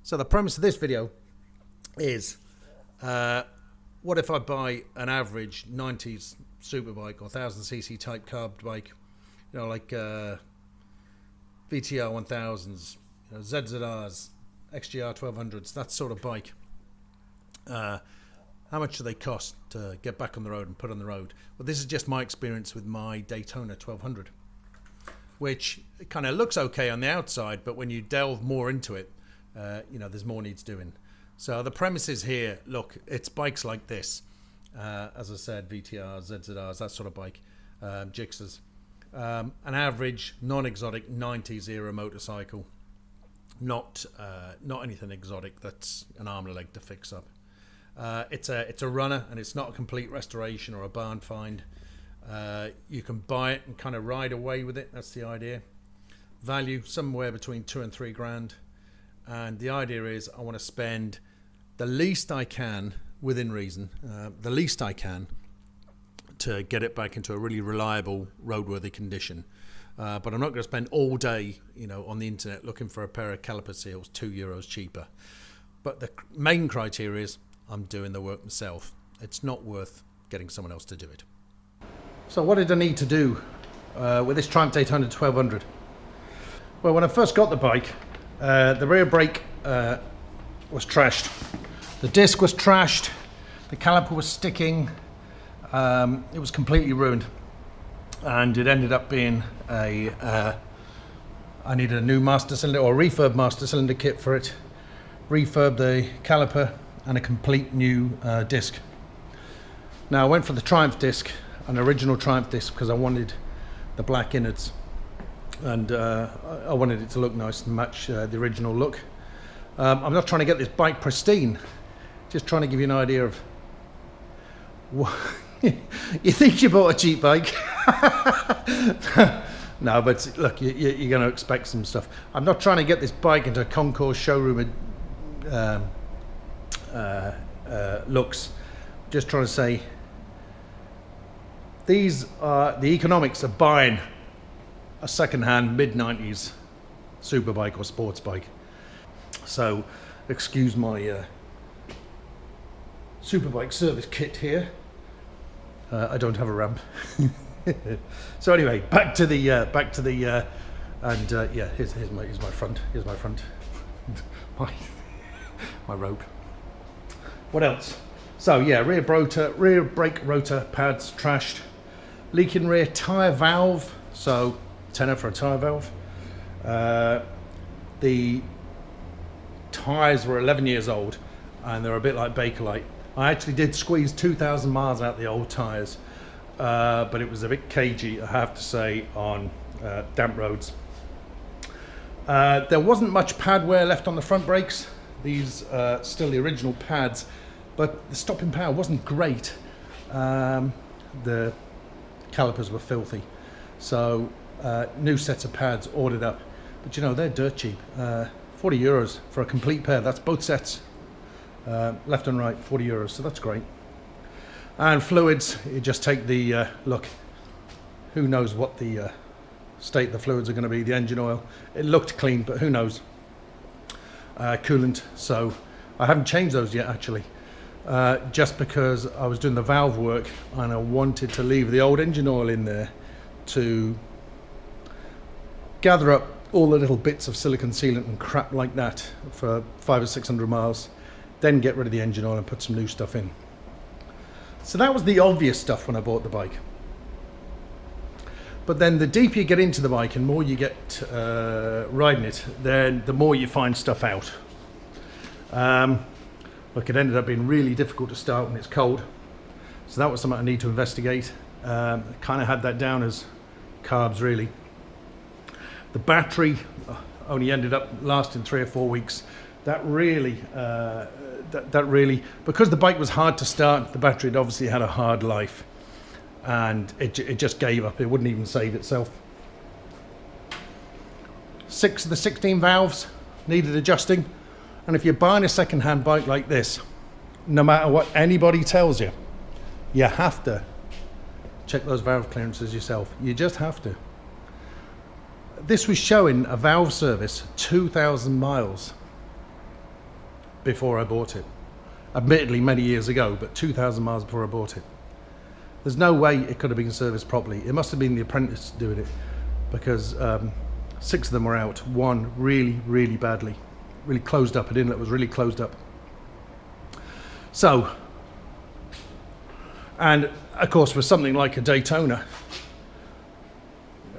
So the premise of this video is, what if I buy an average 90s superbike or 1000cc type carb bike, you know, like VTR 1000s, you know, ZZRs, XGR 1200s, that sort of bike. How much do they cost to get back on the road and put on the road? Well, this is just my experience with my Daytona 1200, which kind of looks okay on the outside, but when you delve more into it, you know, there's more needs doing. So the premise is here, look, it's bikes like this, as I said, VTRs, ZZRs, that sort of bike, Gixxers, an average non-exotic 90s era motorcycle, not anything exotic that's an arm and a leg to fix up. It's a runner, and it's not a complete restoration or a barn find. You can buy it and kind of ride away with it. That's the idea. Value somewhere between 2 and 3 grand, and the idea is I want to spend the least I can, within reason, the least I can, to get it back into a really reliable, roadworthy condition. But I'm not going to spend all day, you know, on the internet looking for a pair of caliper seals €2 cheaper. But the main criteria is I'm doing the work myself. It's not worth getting someone else to do it. So what did I need to do with this Triumph Daytona 1200? Well, when I first got the bike, the rear brake was trashed. The disc was trashed. The caliper was sticking. It was completely ruined. And it ended up being I needed a new master cylinder, or refurb master cylinder kit for it. Refurb the caliper and a complete new disc. Now I went for the Triumph disc, an original Triumph disc, because I wanted the black innards, and I wanted it to look nice and match the original look. I'm not trying to get this bike pristine, just trying to give you an idea of what you think you bought a cheap bike. No, but look, you're going to expect some stuff. I'm not trying to get this bike into a concours showroom looks. Just trying to say these are the economics of buying a second-hand mid-90s superbike or sports bike. So excuse my superbike service kit here. I don't have a ramp. So anyway, back to the yeah, here's my front. Here's my front. my rope. What else? So yeah, rear brake rotor pads trashed, leaking rear tyre valve, so tenner for a tyre valve. The tyres were 11 years old, and they're a bit like Bakelite. I actually did squeeze 2,000 miles out the old tyres, but it was a bit cagey, I have to say, on damp roads. There wasn't much pad wear left on the front brakes. These still the original pads, but the stopping power wasn't great. The calipers were filthy, so new sets of pads ordered up. But you know, they're dirt cheap. €40 for a complete pair. That's both sets, left and right, €40. So that's great. And fluids, you just take the look. Who knows what the state the fluids are going to be? The engine oil. It looked clean, but who knows? Coolant. So I haven't changed those yet, actually, just because I was doing the valve work and I wanted to leave the old engine oil in there to gather up all the little bits of silicone sealant and crap like that for 500 or 600 miles, then get rid of the engine oil and put some new stuff in. So that was the obvious stuff when I bought the bike. But then the deeper you get into the bike and more you get riding it, then the more you find stuff out. Look, it ended up being really difficult to start when it's cold, so that was something I need to investigate. Kind of had that down as carbs, really. The battery only ended up lasting 3 or 4 weeks. That really, because the bike was hard to start, the battery had obviously had a hard life, and it just gave up. It wouldn't even save itself. 6 of the 16 valves needed adjusting, and if you're buying a second-hand bike like this, no matter what anybody tells you, you have to check those valve clearances yourself. You just have to. This was showing a valve service 2,000 miles. before I bought it. Admittedly many years ago, but 2,000 miles before I bought it. There's no way it could have been serviced properly. It must have been the apprentice doing it, because 6 of them were out. One really badly, really closed up. An inlet was really closed up. So, and of course with something like a Daytona,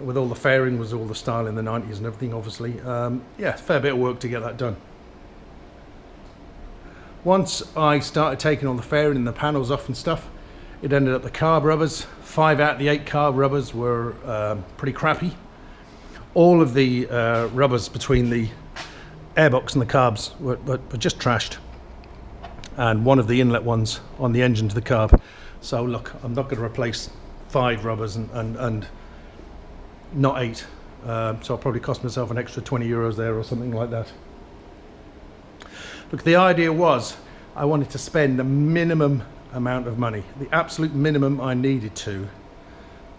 with all the fairing, was all the style in the 90s and everything, obviously, yeah, fair bit of work to get that done. Once I started taking all the fairing and the panels off and stuff, it ended up the carb rubbers. 5 out of the 8 carb rubbers were pretty crappy. All of the rubbers between the airbox and the carbs were just trashed. And one of the inlet ones on the engine to the carb. So look, I'm not going to replace 5 rubbers and not 8. So I'll probably cost myself an extra 20 euros there or something like that. Look, the idea was I wanted to spend the minimum amount of money, the absolute minimum I needed to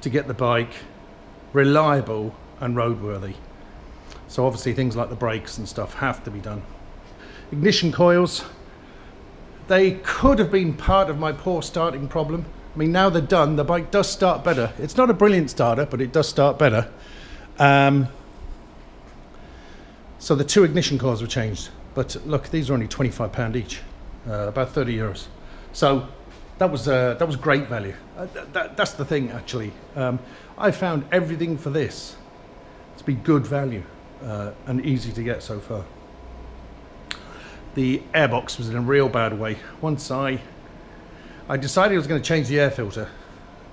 get the bike reliable and roadworthy. So obviously things like the brakes and stuff have to be done. Ignition coils, they could have been part of my poor starting problem. I mean, now they're done, the bike does start better. It's not a brilliant starter, but it does start better. So the 2 ignition coils were changed. But look, these are only £25 each, about 30 euros. So that was great value. That's the thing, actually. I found everything for this to be good value and easy to get so far. The airbox was in a real bad way. Once I decided I was going to change the air filter,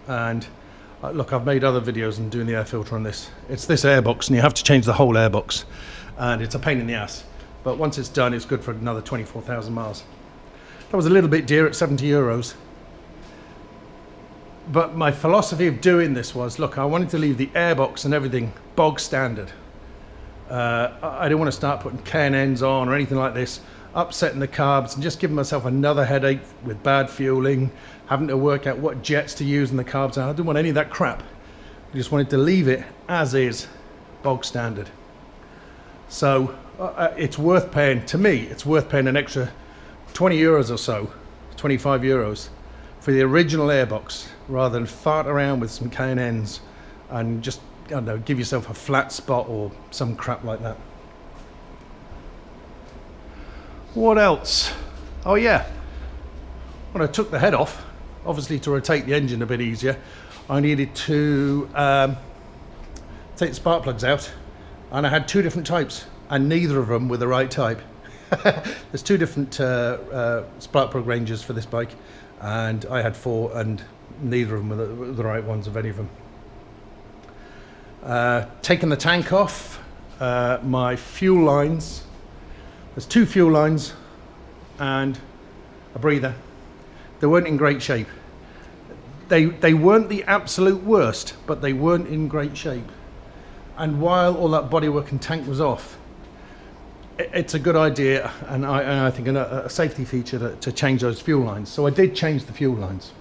and look, I've made other videos on doing the air filter on this. It's this airbox, and you have to change the whole airbox, and it's a pain in the ass. But once it's done, it's good for another 24,000 miles. That was a little bit dear at 70 euros. But my philosophy of doing this was, look, I wanted to leave the airbox and everything bog standard. I didn't want to start putting K&Ns on or anything like this, upsetting the carbs and just giving myself another headache with bad fueling, having to work out what jets to use in the carbs. I didn't want any of that crap. I just wanted to leave it as is, bog standard. So it's worth paying, to me, it's worth paying an extra 20 euros or so, 25 euros for the original airbox, rather than fart around with some K&Ns and just, I don't know, give yourself a flat spot or some crap like that. What else? Oh yeah, when I took the head off, obviously to rotate the engine a bit easier, I needed to take the spark plugs out, and I had 2 different types, and neither of them were the right type. There's 2 different spark plug ranges for this bike, and I had 4, and neither of them were the right ones of any of them. Taking the tank off, my fuel lines, there's 2 fuel lines and a breather. They weren't in great shape. They weren't the absolute worst, but they weren't in great shape. And while all that bodywork and tank was off, it's a good idea, and I think a safety feature to change those fuel lines. So I did change the fuel lines.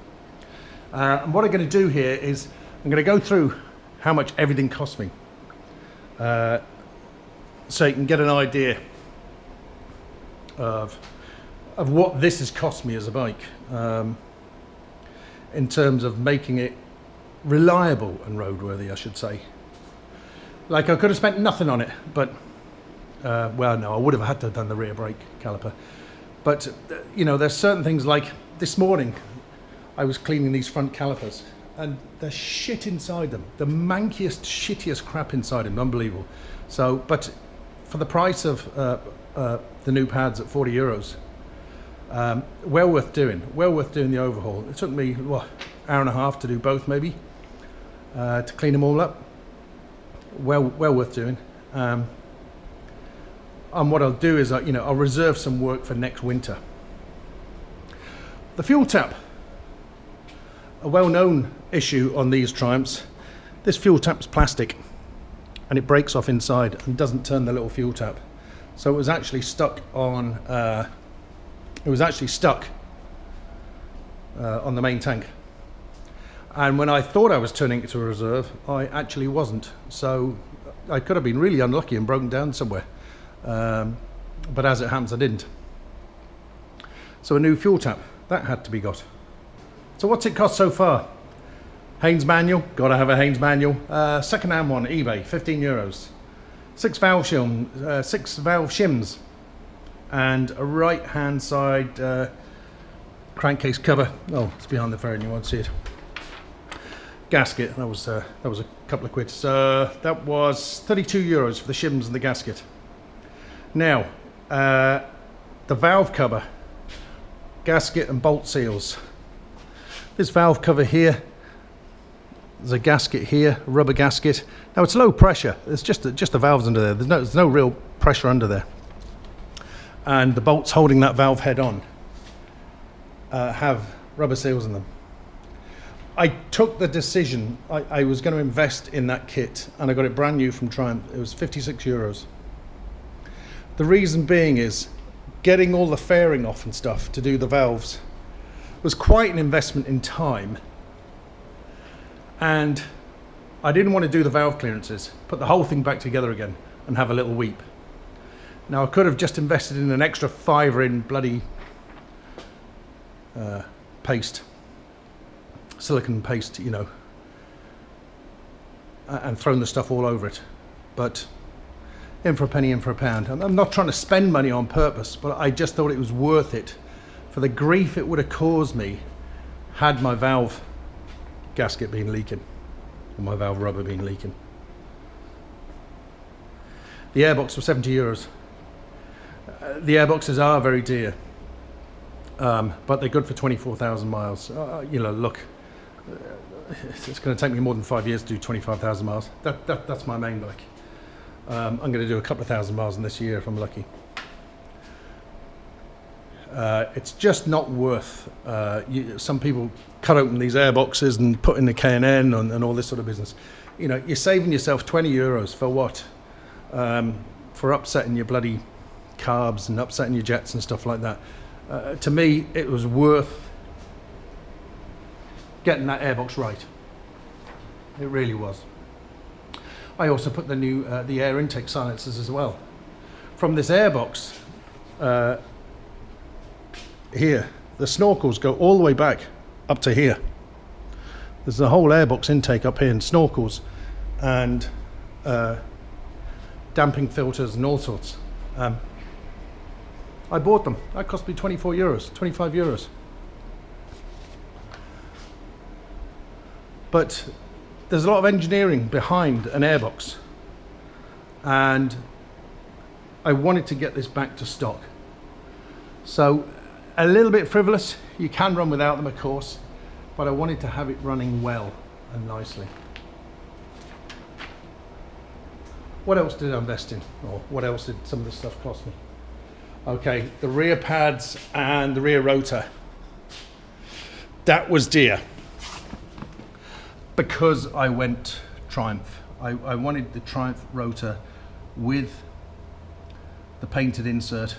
And what I'm going to do here is I'm going to go through how much everything cost me, so you can get an idea of what this has cost me as a bike, in terms of making it reliable and roadworthy, I should say. Like, I could have spent nothing on it, but well, no, I would have had to have done the rear brake caliper. But you know, there's certain things, like this morning I was cleaning these front calipers and there's shit inside them, the mankiest, shittiest crap inside them, unbelievable. So, but for the price of the new pads at 40 euros, well worth doing the overhaul. It took me, what, hour and a half to do both, maybe, to clean them all up. Well worth doing. And what I'll do is, I'll reserve some work for next winter. The fuel tap, a well-known issue on these Triumphs. This fuel tap's plastic, and it breaks off inside and doesn't turn the little fuel tap. So it was actually stuck on. On the main tank. And when I thought I was turning it to a reserve, I actually wasn't. So I could have been really unlucky and broken down somewhere. But as it happens, I didn't. So a new fuel tap, that had to be got. So what's it cost so far? Haynes manual, gotta have a Haynes manual. Second-hand one, eBay, 15 euros. 6 valve shims, and a right-hand side crankcase cover. Oh, it's behind the phone, you won't see it. Gasket, that was a couple of quid. So that was 32 euros for the shims and the gasket. Now, the valve cover, gasket and bolt seals. This valve cover here, there's a gasket here, a rubber gasket. Now it's low pressure, it's just the valves under there. There's no real pressure under there. And the bolts holding that valve head on have rubber seals in them. I took the decision, I was going to invest in that kit, and I got it brand new from Triumph. It was 56 euros. The reason being is getting all the fairing off and stuff to do the valves was quite an investment in time, and I didn't want to do the valve clearances, put the whole thing back together again and have a little weep. Now I could have just invested in an extra £5 in bloody paste, silicone paste, you know, and thrown the stuff all over it, but in for a penny, in for a pound. I'm not trying to spend money on purpose, but I just thought it was worth it for the grief it would have caused me had my valve gasket been leaking, or my valve rubber been leaking. The airbox was 70 euros. The airboxes are very dear, but they're good for 24,000 miles. You know, look, it's going to take me more than 5 years to do 25,000 miles. That's my main bike. I'm going to do a couple of thousand miles in this year if I'm lucky. It's just not worth. Some people cut open these airboxes and put in the K&N and all this sort of business. You know, you're saving yourself 20 euros for what? For upsetting your bloody carbs and upsetting your jets and stuff like that. To me, it was worth getting that airbox right. It really was. I also put the new the air intake silencers as well. From this airbox here, the snorkels go all the way back up to here. There's a whole airbox intake up here, and snorkels and damping filters and all sorts. I bought them. That cost me 24 euros, 25 euros. But there's a lot of engineering behind an airbox, and I wanted to get this back to stock. So a little bit frivolous, you can run without them of course, but I wanted to have it running well and nicely. What else did I invest in, or what else did some of this stuff cost me? Okay, the rear pads and the rear rotor. That was dear, because I went Triumph. I wanted the Triumph rotor with the painted insert.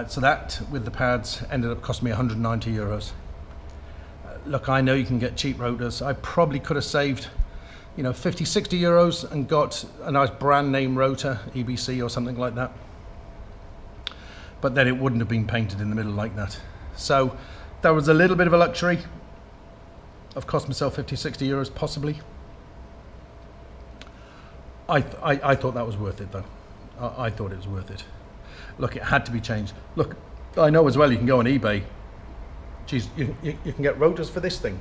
So that, with the pads, ended up costing me 190 euros. Look, I know you can get cheap rotors. I probably could have saved, you know, 50, 60 euros and got a nice brand name rotor, EBC or something like that. But then it wouldn't have been painted in the middle like that. So that was a little bit of a luxury. I've cost myself 50, 60 euros possibly. I thought that was worth it though. I thought it was worth it. Look, it had to be changed. Look, I know as well you can go on eBay. Geez, you can get rotors for this thing.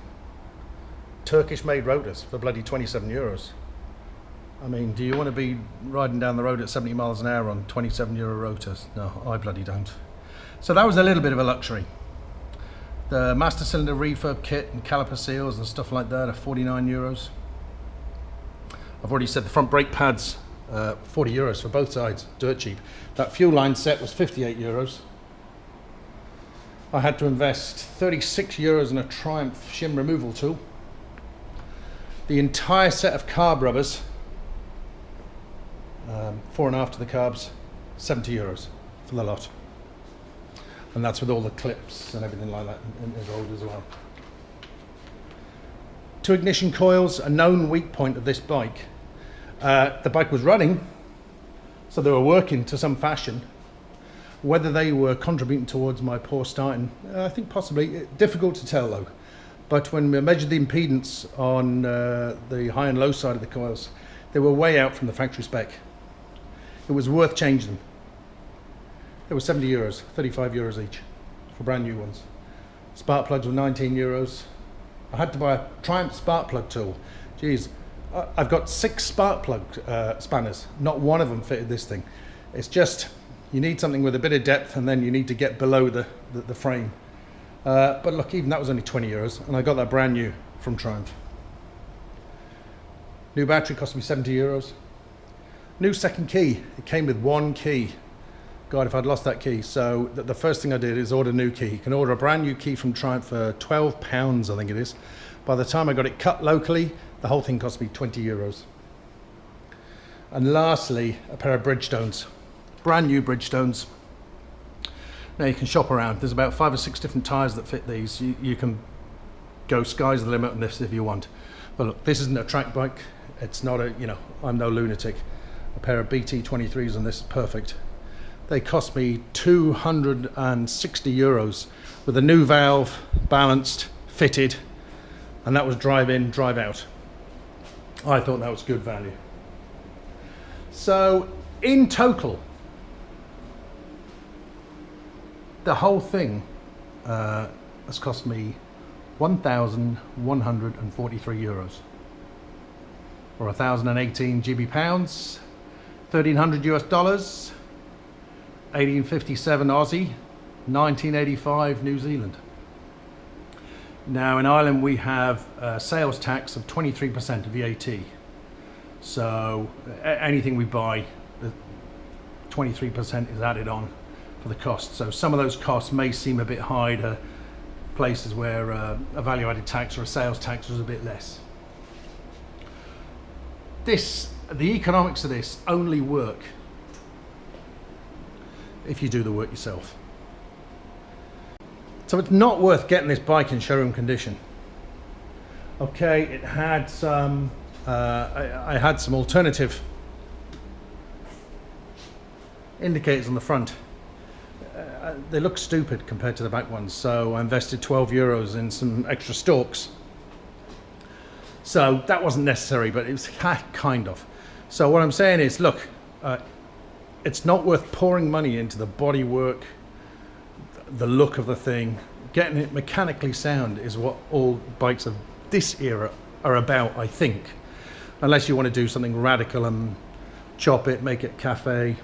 Turkish made rotors for bloody 27 euros. I mean, do you want to be riding down the road at 70 miles an hour on 27 euro rotors? No, I bloody don't. So that was a little bit of a luxury. The master cylinder refurb kit and caliper seals and stuff like that are 49 euros. I've already said the front brake pads, 40 euros for both sides, dirt cheap. That fuel line set was 58 euros. I had to invest 36 euros in a Triumph shim removal tool. The entire set of carb rubbers, fore and after the carbs, 70 euros for the lot. And that's with all the clips and everything like that involved as well. Two ignition coils, a known weak point of this bike. The bike was running, so they were working to some fashion, Whether they were contributing towards my poor starting, I think possibly. Difficult to tell though. But when we measured the impedance on the high and low side of the coils, they were way out from the factory spec. It was worth changing them. It was 70 euros, 35 euros each for brand new ones. Spark plugs were 19 euros. I had to buy a Triumph spark plug tool. Geez, I've got 6 spark plug spanners. Not one of them fitted this thing. It's just, you need something with a bit of depth, and then you need to get below the frame. But look, even that was only 20 euros, and I got that brand new from Triumph. New battery cost me 70 euros. New second key. It came with one key. God, if I'd lost that key. So the first thing I did is order a new key. You can order a brand new key from Triumph for £12, I think it is. By the time I got it cut locally, the whole thing cost me 20 euros. And lastly, a pair of Bridgestones. Brand new Bridgestones. Now you can shop around. There's about 5 or 6 different tyres that fit these. You can go sky's the limit on this if you want. But look, this isn't a track bike. It's not a, I'm no lunatic. A pair of BT23s on this is perfect. They cost me 260 euros with a new valve, balanced, fitted, and that was drive in, drive out. I thought that was good value. So in total, the whole thing has cost me 1,143 euros, or 1,018 GB pounds, 1,300 US dollars, 1857 Aussie, 1985 New Zealand. Now in Ireland we have a sales tax of 23% of VAT. So anything we buy, the 23% is added on for the cost. So some of those costs may seem a bit high to places where a value-added tax or a sales tax was a bit less. The economics of this only work if you do the work yourself. So it's not worth getting this bike in showroom condition. Okay, it had some, I had some alternative indicators on the front. They look stupid compared to the back ones, so I invested 12 euros in some extra stalks. So that wasn't necessary, but it was kind of. So what I'm saying is, look, it's not worth pouring money into the bodywork, the look of the thing. Getting it mechanically sound is what all bikes of this era are about, I think. Unless you want to do something radical and chop it, make it cafe,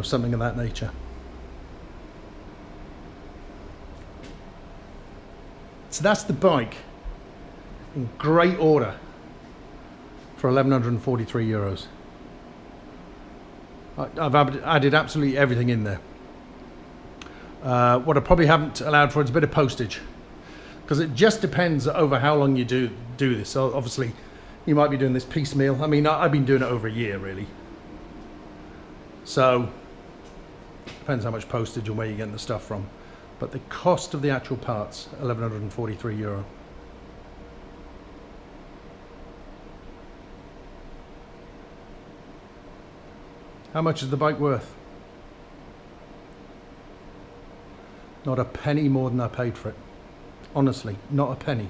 something of that nature. So that's the bike in great order for 1,143 euros. I've added absolutely everything in there. What I probably haven't allowed for is a bit of postage, because it just depends over how long you do this. So obviously you might be doing this piecemeal. I mean, I've been doing it over a year really. So depends how much postage and where you're getting the stuff from. But the cost of the actual parts, 1,143 euro. How much is the bike worth? Not a penny more than I paid for it. Honestly, not a penny.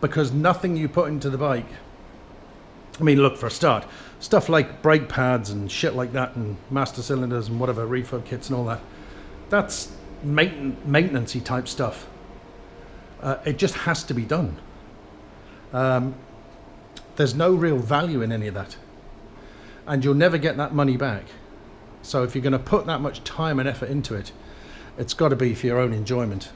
Because nothing you put into the bike, I mean, look, for a start, stuff like brake pads and shit like that, and master cylinders and whatever, refurb kits and all that, that's maintenance-y type stuff. It just has to be done. There's no real value in any of that, and you'll never get that money back. So if you're going to put that much time and effort into it, it's got to be for your own enjoyment.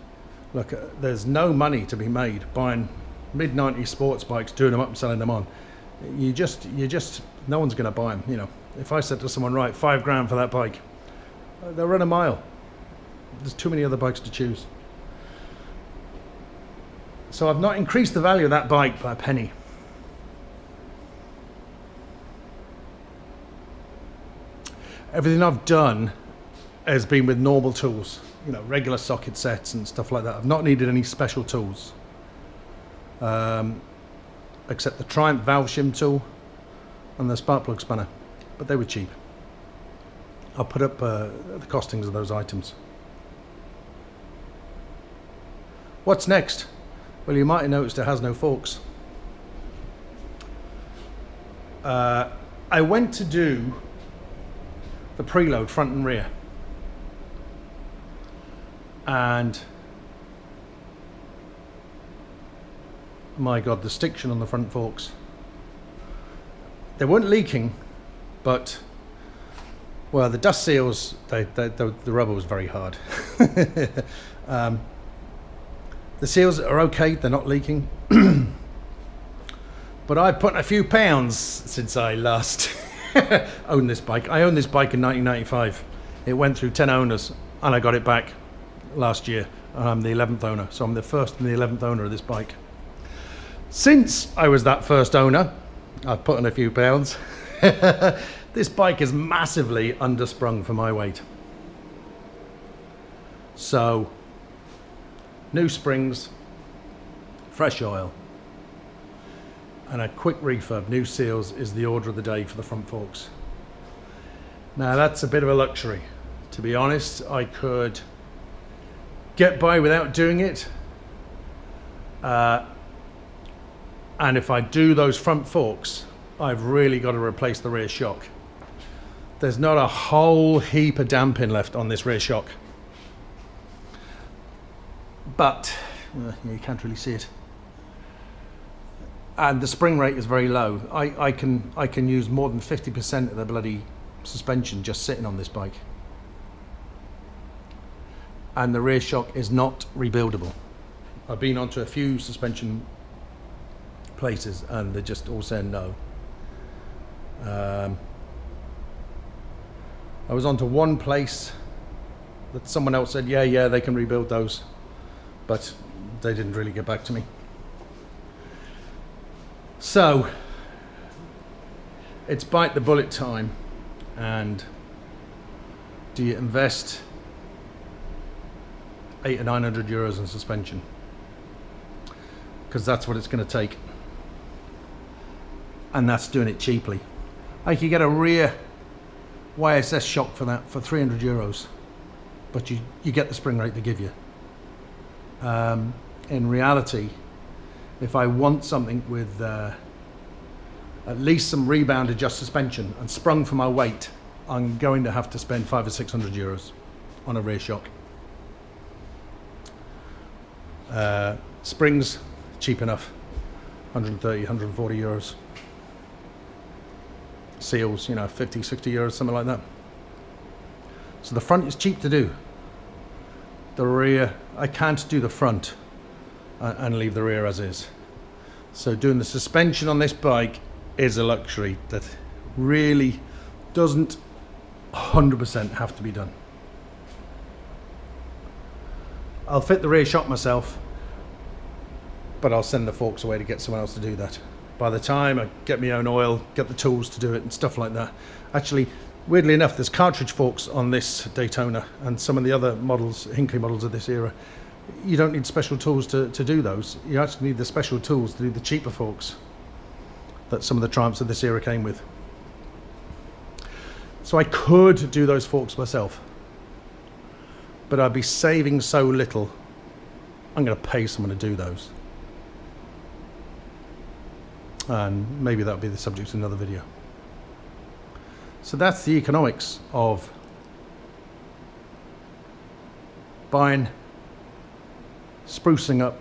Look, there's no money to be made buying mid-90s sports bikes, doing them up and selling them on. You just, no one's going to buy them. If I said to someone, right, £5 for that bike, they'll run a mile. There's too many other bikes to choose. So I've not increased the value of that bike by a penny. Everything I've done has been with normal tools, regular socket sets and stuff like that. I've not needed any special tools, except the Triumph valve shim tool and the spark plug spanner. but they were cheap. I'll put up the costings of those items. What's next? Well, you might have noticed it has no forks. I went to do the preload front and rear, and my God, the stiction on the front forks. They weren't leaking, but well, the dust seals, the rubber was very hard. The seals are okay, they're not leaking. But I've put a few pounds since I last owned this bike. I owned this bike in 1995. It went through 10 owners and I got it back last year. I'm the 11th owner, so I'm the first and the 11th owner of this bike. Since I was that first owner, I've put in a few pounds. This bike is massively undersprung for my weight. So, new springs, fresh oil, and a quick refurb, new seals is the order of the day for the front forks. Now that's a bit of a luxury. To be honest, I could get by without doing it. And if I do those front forks, I've really got to replace the rear shock. There's not a whole heap of damping left on this rear shock. But you can't really see it. And the spring rate is very low. I can use more than 50% of the bloody suspension just sitting on this bike. And the rear shock is not rebuildable. I've been onto a few suspension places and they're just all saying no. I was onto one place that someone else said, yeah, they can rebuild those, but they didn't really get back to me. So it's bite the bullet time, and do you invest 800 or 900 euros in suspension? Because that's what it's going to take, and that's doing it cheaply. I could get a rear YSS shock for that for 300 euros, but you get the spring rate they give you. In reality, if I want something with at least some rebound adjust suspension and sprung for my weight, I'm going to have to spend 500 or 600 euros on a rear shock. Springs, cheap enough, 130, 140 euros. Seals, 50, 60 euros, something like that. So the front is cheap to do. The rear, I can't do the front and leave the rear as is. So doing the suspension on this bike is a luxury that really doesn't 100% have to be done. I'll fit the rear shock myself, but I'll send the forks away to get someone else to do that. By the time I get my own oil, get the tools to do it and stuff like that. Actually, weirdly enough, there's cartridge forks on this Daytona and some of the other models, Hinckley models of this era. You don't need special tools to do those. You actually need the special tools to do the cheaper forks that some of the Triumphs of this era came with. So I could do those forks myself, but I'd be saving so little, I'm going to pay someone to do those. And maybe that'll be the subject of another video. So that's the economics of buying, sprucing up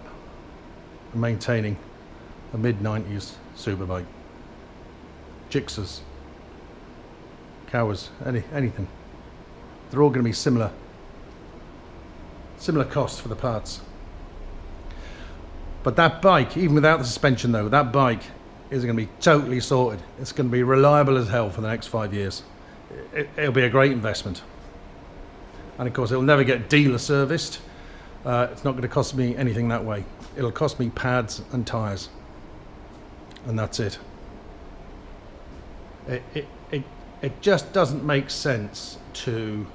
and maintaining a mid-90s superbike. Gixxers, Cowas, anything. They're all going to be similar costs for the parts. But that bike, even without the suspension though, that bike is going to be totally sorted. It's going to be reliable as hell for the next 5 years. It'll be a great investment. And of course, it'll never get dealer serviced. It's not going to cost me anything that way. It'll cost me pads and tyres. And that's it. It just doesn't make sense to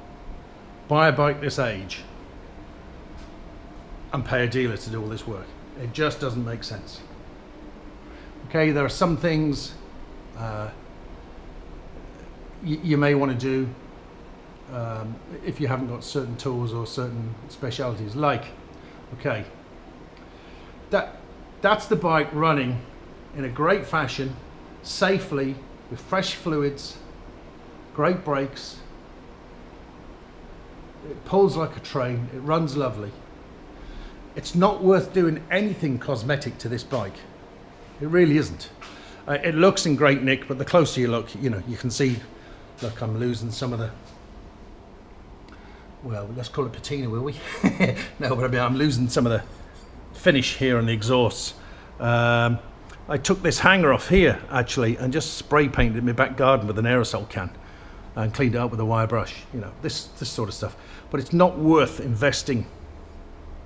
buy a bike this age and pay a dealer to do all this work. It just doesn't make sense. Okay, there are some things you may want to do if you haven't got certain tools or certain specialities. Like, okay, that's the bike running in a great fashion, safely, with fresh fluids, great brakes. It pulls like a train, it runs lovely. It's not worth doing anything cosmetic to this bike. It really isn't. It looks in great nick, but the closer you look, you know, you can see, look, I'm losing some of the, well, let's call it patina, will we? No, but I mean, I'm losing some of the finish here on the exhausts. I took this hanger off here actually and just spray painted my back garden with an aerosol can and cleaned it up with a wire brush, you know, this sort of stuff. But it's not worth investing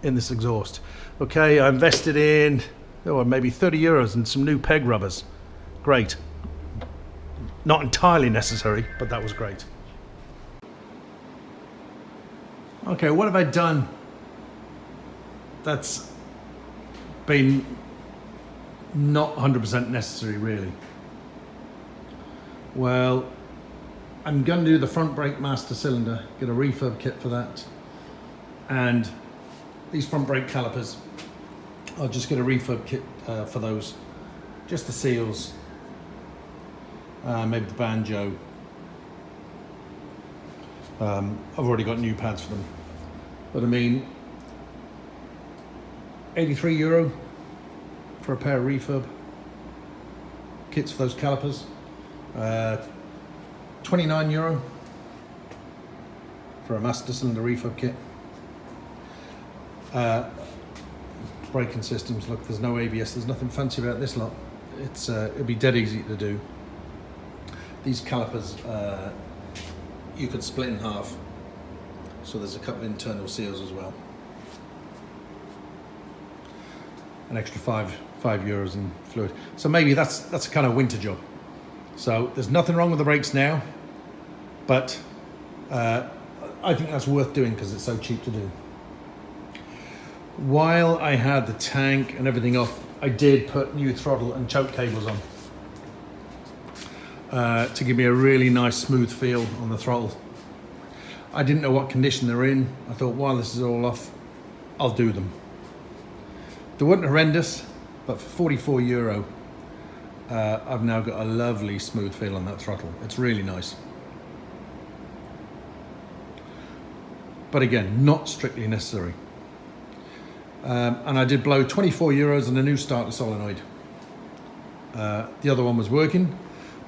in this exhaust. Okay, I invested in maybe 30 euros and some new peg rubbers. Great. Not entirely necessary, but that was great. Okay, what have I done that's been not 100% necessary, really? Well, I'm going to do the front brake master cylinder, get a refurb kit for that, and these front brake calipers, I'll just get a refurb kit for those, just the seals, maybe the banjo. I've already got new pads for them, but I mean, 83 euro for a pair of refurb kits for those calipers, 29 euro for a master cylinder refurb kit. Braking systems, look, there's no ABS, there's nothing fancy about this lot. It'll be dead easy to do. These calipers you could split in half, so there's a couple of internal seals as well. An extra five euros in fluid. So maybe that's a kind of winter job. So there's nothing wrong with the brakes now, but I think that's worth doing because it's so cheap to do. While I had the tank and everything off, I did put new throttle and choke cables on to give me a really nice smooth feel on the throttle. I didn't know what condition they're in. I thought, while this is all off, I'll do them. They weren't horrendous, but for 44 euro, I've now got a lovely smooth feel on that throttle. It's really nice. But again, not strictly necessary. And I did blow 24 euros on a new starter solenoid. The other one was working,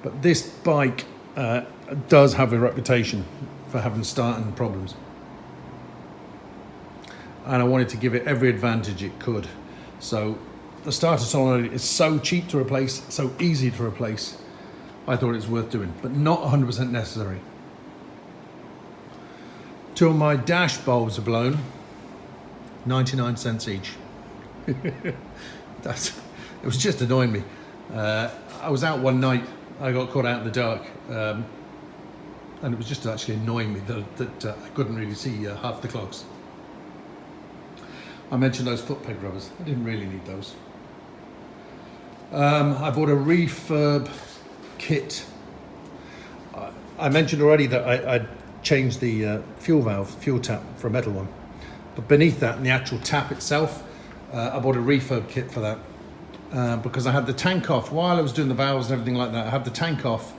but this bike does have a reputation for having starting problems. And I wanted to give it every advantage it could. So the starter solenoid is so cheap to replace, so easy to replace, I thought it was worth doing, but not 100% necessary. Two of my dash bulbs are blown, 99 cents each. It was just annoying me. I was out one night, I got caught out in the dark, and it was just actually annoying me that I couldn't really see half the clogs. I mentioned those foot peg rubbers. I didn't really need those. I bought a refurb kit. I mentioned already that I changed the fuel tap for a metal one. But beneath that, in the actual tap itself, I bought a refurb kit for that. Because I had the tank off. While I was doing the valves and everything like that, I had the tank off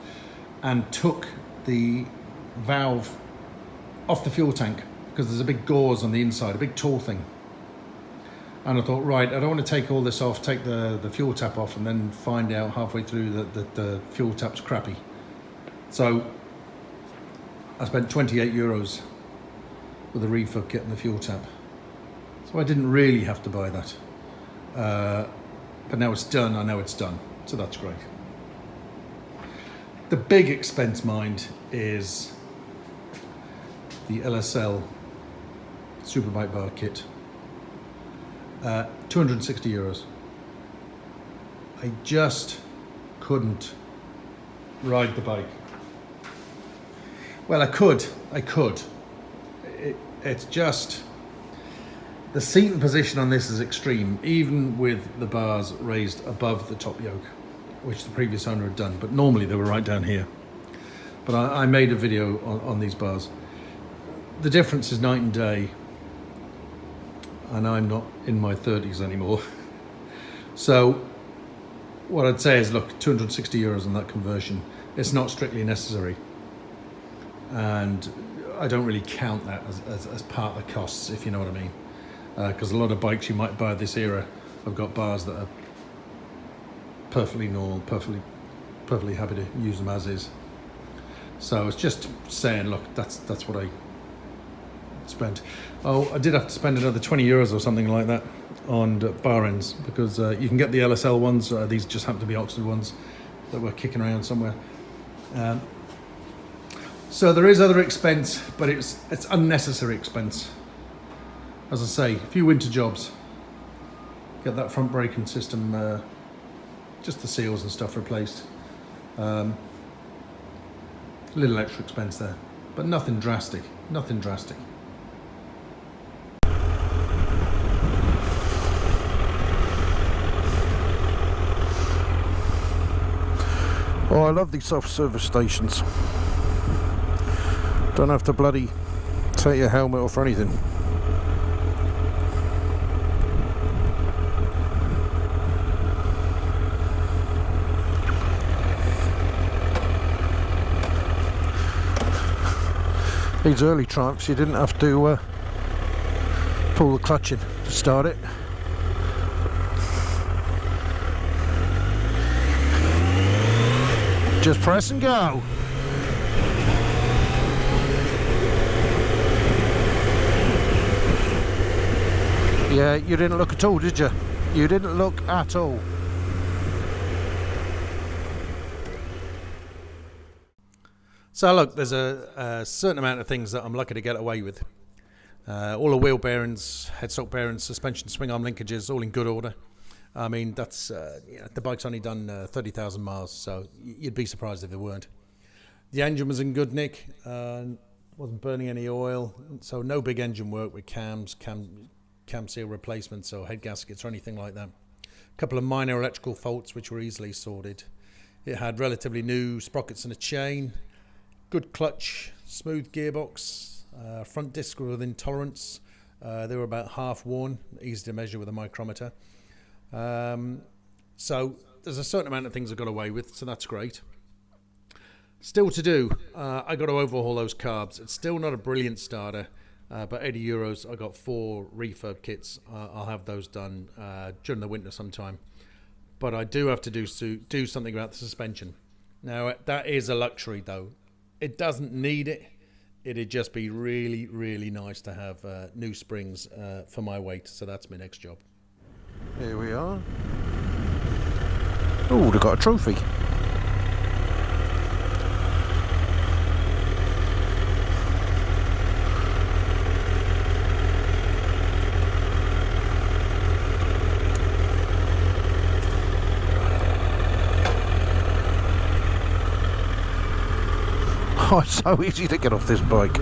and took the valve off the fuel tank because there's a big gauze on the inside, a big tall thing. And I thought, right, I don't want to take all this off, take the fuel tap off, and then find out halfway through that the fuel tap's crappy. So I spent 28 euros with the refurb kit and the fuel tap. So I didn't really have to buy that. But now it's done, I know it's done. So that's great. The big expense, mind, is the LSL Superbike bar kit. 260 euros. I just couldn't ride the bike. Well, I could. It's just, the seating position on this is extreme, even with the bars raised above the top yoke, which the previous owner had done, but normally they were right down here. but I made a video on these bars. The difference is night and day, and I'm not in my 30s anymore. So what I'd say is, look, 260 euros on that conversion. It's not strictly necessary, and I don't really count that as part of the costs, if you know what I mean. Because a lot of bikes you might buy this era have got bars that are perfectly normal, perfectly happy to use them as is. So it's just saying, look, that's what I spent. Oh, I did have to spend another 20 euros or something like that on bar ends, because you can get the LSL ones. These just happen to be Oxford ones that were kicking around somewhere. So there is other expense, but it's unnecessary expense. As I say, a few winter jobs. Get that front braking system, just the seals and stuff replaced. A little extra expense there, but nothing drastic. Nothing drastic. Oh, I love these self-service stations. Don't have to bloody take your helmet off or anything. These early Triumphs, you didn't have to pull the clutch in to start it. Just press and go. Yeah, you didn't look at all, did you? You didn't look at all. So look, there's a certain amount of things that I'm lucky to get away with. All the wheel bearings, headstock bearings, suspension, swing arm linkages, all in good order. I mean, that's the bike's only done 30,000 miles, so you'd be surprised if it weren't. The engine was in good nick, wasn't burning any oil, so no big engine work with cam seal replacements or head gaskets or anything like that. A couple of minor electrical faults which were easily sorted. It had relatively new sprockets and a chain, good clutch, smooth gearbox, front discs were within tolerance. They were about half worn, easy to measure with a micrometer. So there's a certain amount of things I got away with, so that's great. Still to do, I got to overhaul those carbs. It's still not a brilliant starter, but 80 euros, I got 4 refurb kits. I'll have those done during the winter sometime. But I do have to do something about the suspension. Now, that is a luxury though. It doesn't need it. It'd just be really, really nice to have new springs for my weight, so that's my next job. Here we are. Oh, they've got a trophy. Oh, it's so easy to get off this bike.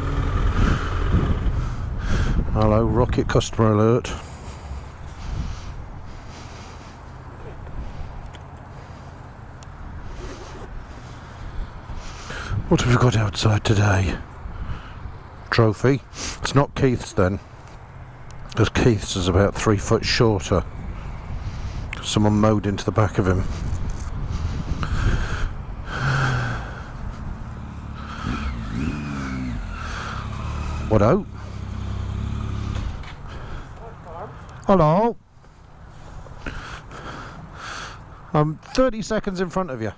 Hello, rocket customer alert. What have we got outside today? Trophy. It's not Keith's then, because Keith's is about 3 foot shorter. Someone mowed into the back of him. What out? Hello. I'm 30 seconds in front of you.